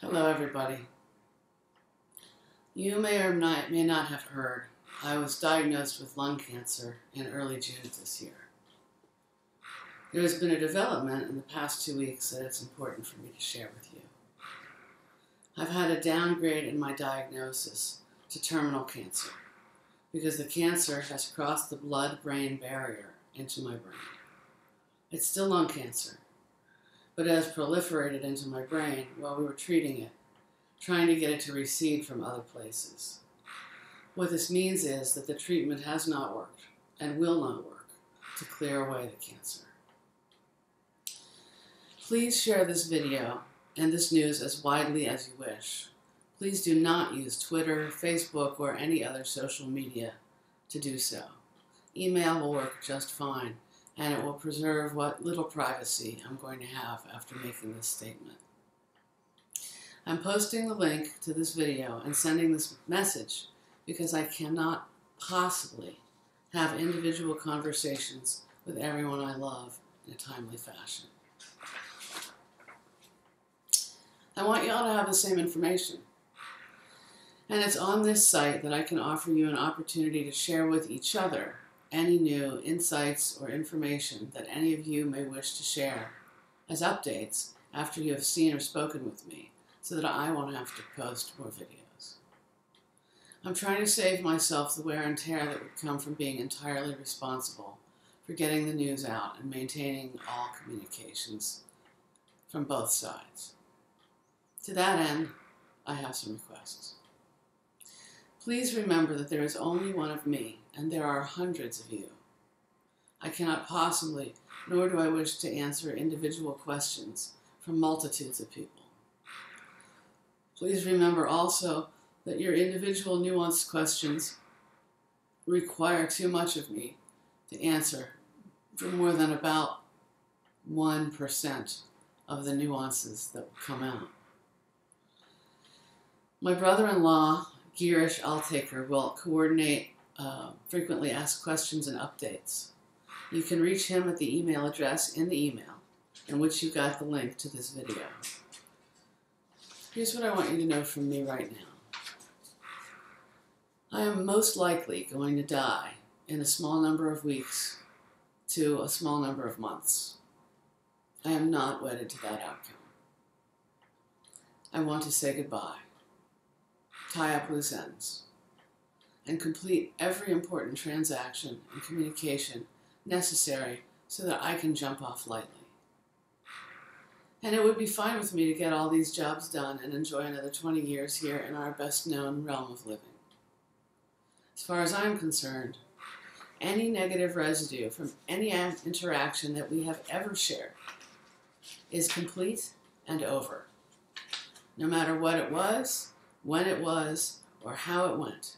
Hello everybody. You may or may not have heard, I was diagnosed with lung cancer in early June of this year. There has been a development in the past 2 weeks that it's important for me to share with you. I've had a downgrade in my diagnosis to terminal cancer because the cancer has crossed the blood-brain barrier into my brain. It's still lung cancer, but it has proliferated into my brain while we were treating it, trying to get it to recede from other places. What this means is that the treatment has not worked and will not work to clear away the cancer. Please share this video and this news as widely as you wish. Please do not use Twitter, Facebook, or any other social media to do so. Email will work just fine, and it will preserve what little privacy I'm going to have after making this statement. I'm posting the link to this video and sending this message because I cannot possibly have individual conversations with everyone I love in a timely fashion. I want you all to have the same information. And it's on this site that I can offer you an opportunity to share with each other any new insights or information that any of you may wish to share as updates after you have seen or spoken with me, so that I won't have to post more videos. I'm trying to save myself the wear and tear that would come from being entirely responsible for getting the news out and maintaining all communications from both sides. To that end, I have some requests. Please remember that there is only one of me, and there are hundreds of you. I cannot possibly, nor do I wish to answer individual questions from multitudes of people. Please remember also that your individual nuanced questions require too much of me to answer for more than about 1% of the nuances that will come out. My brother-in-law, Girish Altaker, will coordinate frequently asked questions and updates. You can reach him at the email address in the email in which you got the link to this video. Here's what I want you to know from me right now. I am most likely going to die in a small number of weeks to a small number of months. I am not wedded to that outcome. I want to say goodbye, tie up loose ends, and complete every important transaction and communication necessary so that I can jump off lightly. And it would be fine with me to get all these jobs done and enjoy another 20 years here in our best-known realm of living. As far as I'm concerned, any negative residue from any interaction that we have ever shared is complete and over, no matter what it was, when it was, or how it went.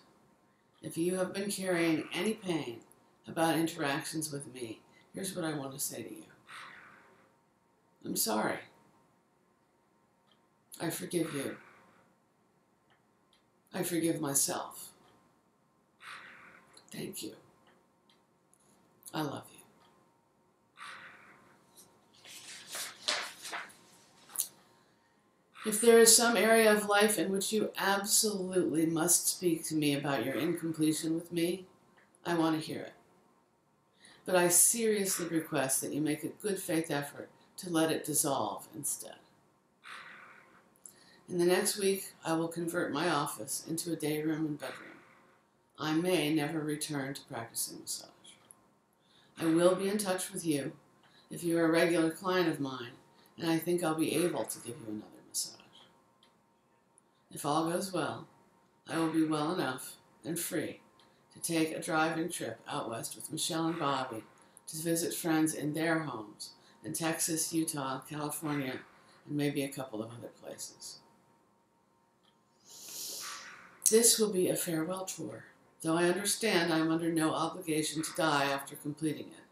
If you have been carrying any pain about interactions with me, here's what I want to say to you. I'm sorry. I forgive you. I forgive myself. Thank you. I love you. If there is some area of life in which you absolutely must speak to me about your incompletion with me, I want to hear it. But I seriously request that you make a good faith effort to let it dissolve instead. In the next week, I will convert my office into a day room and bedroom. I may never return to practicing massage. I will be in touch with you if you are a regular client of mine, and I think I'll be able to give you another massage. If all goes well, I will be well enough and free to take a driving trip out west with Michelle and Bobby to visit friends in their homes in Texas, Utah, California, and maybe a couple of other places. This will be a farewell tour, though I understand I am under no obligation to die after completing it.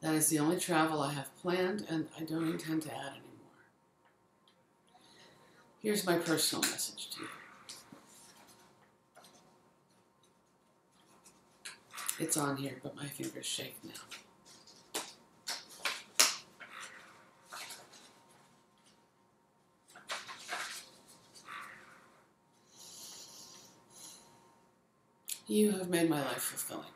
That is the only travel I have planned, and I don't intend to add any more. Here's my personal message to you. It's on here, but my fingers shake now. You have made my life fulfilling.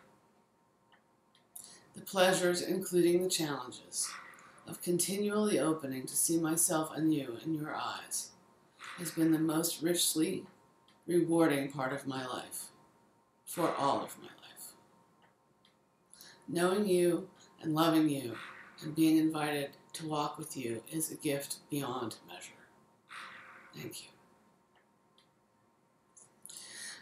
The pleasures, including the challenges, of continually opening to see myself anew in your eyes has been the most richly rewarding part of my life, for all of my life. Knowing you and loving you and being invited to walk with you is a gift beyond measure. Thank you.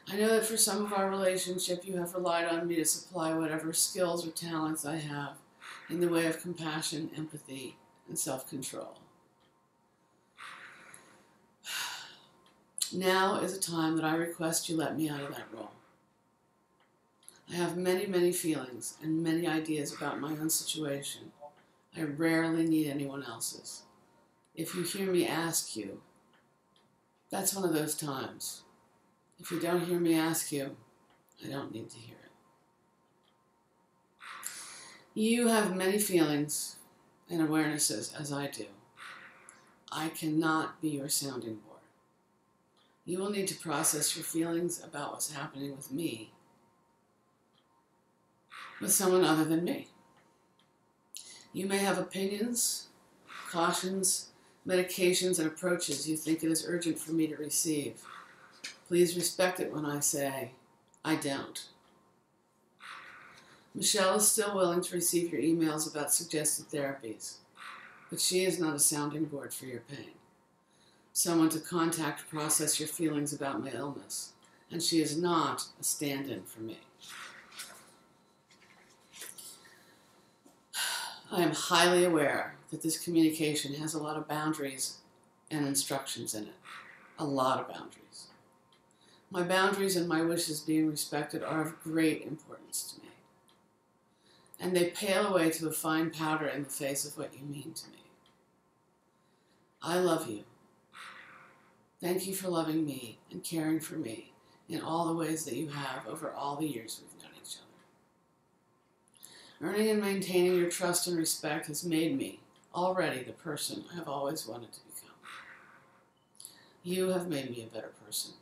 I know that for some of our relationship, you have relied on me to supply whatever skills or talents I have in the way of compassion, empathy, and self-control. Now is a time that I request you let me out of that role. I have many, many feelings and many ideas about my own situation. I rarely need anyone else's. If you hear me ask you, that's one of those times. If you don't hear me ask you, I don't need to hear it. You have many feelings and awarenesses, as I do. I cannot be your sounding board. You will need to process your feelings about what's happening with me, with someone other than me. You may have opinions, cautions, medications, and approaches you think it is urgent for me to receive. Please respect it when I say, I don't. Michelle is still willing to receive your emails about suggested therapies, but she is not a sounding board for your pain. Someone to contact to process your feelings about my illness, and she is not a stand-in for me. I am highly aware that this communication has a lot of boundaries and instructions in it. A lot of boundaries. My boundaries and my wishes being respected are of great importance to me. And they pale away to a fine powder in the face of what you mean to me. I love you. Thank you for loving me and caring for me in all the ways that you have over all the years we've known each other. Earning and maintaining your trust and respect has made me already the person I have always wanted to become. You have made me a better person.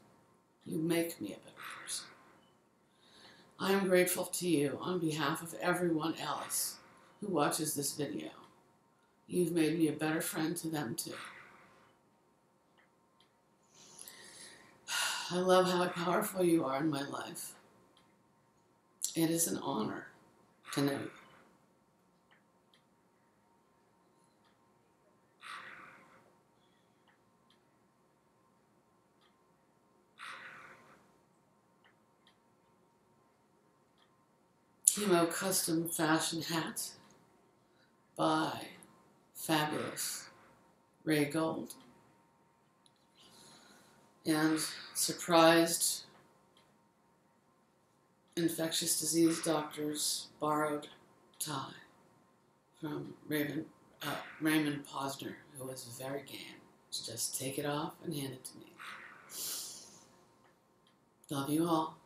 You make me a better person. I am grateful to you on behalf of everyone else who watches this video. You've made me a better friend to them too. I love how powerful you are in my life. It is an honor to know you. Chemo custom fashion hat by fabulous Ray Gold. And surprised infectious disease doctor's borrowed tie from Raymond Posner, who was very game to just take it off and hand it to me. Love you all.